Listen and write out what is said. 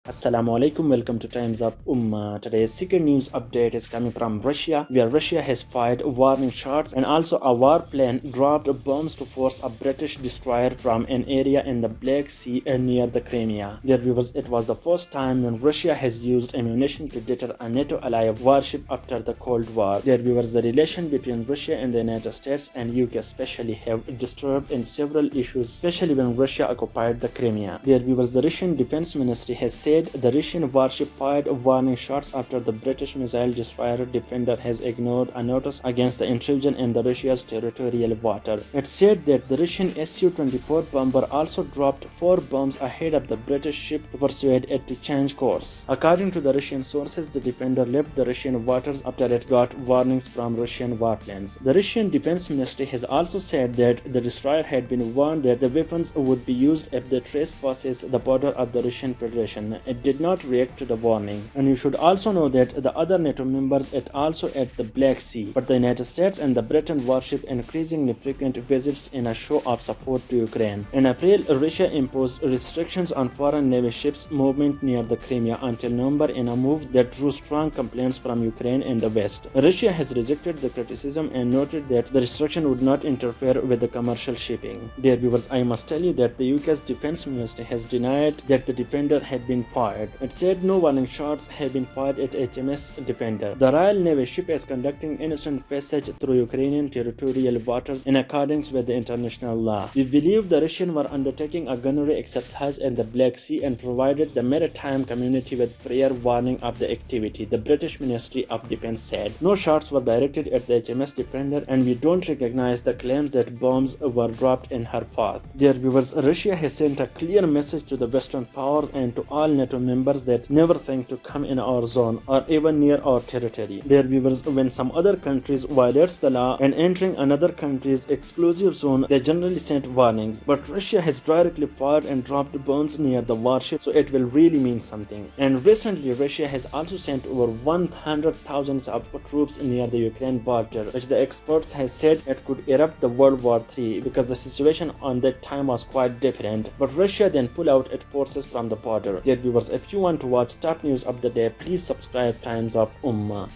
Assalamu alaikum, welcome to Times Up Ummah. Today's secret news update is coming from Russia, where Russia has fired warning shots and also a warplane dropped bombs to force a British destroyer from an area in the Black Sea near the Crimea. Dear viewers, it was the first time when Russia has used ammunition to deter a NATO ally warship after the Cold War. Dear viewers, the relation between Russia and the United States and UK especially have disturbed in several issues, especially when Russia occupied the Crimea. Dear viewers, the Russian Defense Ministry has said the Russian warship fired warning shots after the British missile destroyer Defender has ignored a notice against the intrusion in the Russia's territorial water. It said that the Russian Su-24 bomber also dropped 4 bombs ahead of the British ship to persuade it to change course. According to the Russian sources, the Defender left the Russian waters after it got warnings from Russian warplanes. The Russian Defense Ministry has also said that the destroyer had been warned that the weapons would be used if they trespasses the border of the Russian Federation. It did not react to the warning. And you should also know that the other NATO members are also at the Black Sea, but the United States and the Britain warship increasingly frequent visits in a show of support to Ukraine. In April, Russia imposed restrictions on foreign navy ships' movement near the Crimea until November in a move that drew strong complaints from Ukraine and the West. Russia has rejected the criticism and noted that the restriction would not interfere with the commercial shipping. Dear viewers, I must tell you that the UK's defense ministry has denied that the Defender had been fired. It said no warning shots have been fired at HMS Defender. The Royal Navy ship is conducting innocent passage through Ukrainian territorial waters in accordance with the international law. We believe the Russians were undertaking a gunnery exercise in the Black Sea and provided the maritime community with prior warning of the activity, the British Ministry of Defense said. No shots were directed at the HMS Defender, and we don't recognize the claims that bombs were dropped in her path. Dear viewers, Russia has sent a clear message to the Western powers and to all NATO members that never think to come in our zone or even near our territory. Dear viewers, when some other countries violates the law and entering another country's exclusive zone, they generally send warnings. But Russia has directly fired and dropped bombs near the warship, so it will really mean something. And recently, Russia has also sent over 100,000 of troops near the Ukraine border, which the experts have said it could erupt the World War III because the situation on that time was quite different. But Russia then pulled out its forces from the border. Dear viewers, if you want to watch top news of the day, please subscribe Times of Ummah.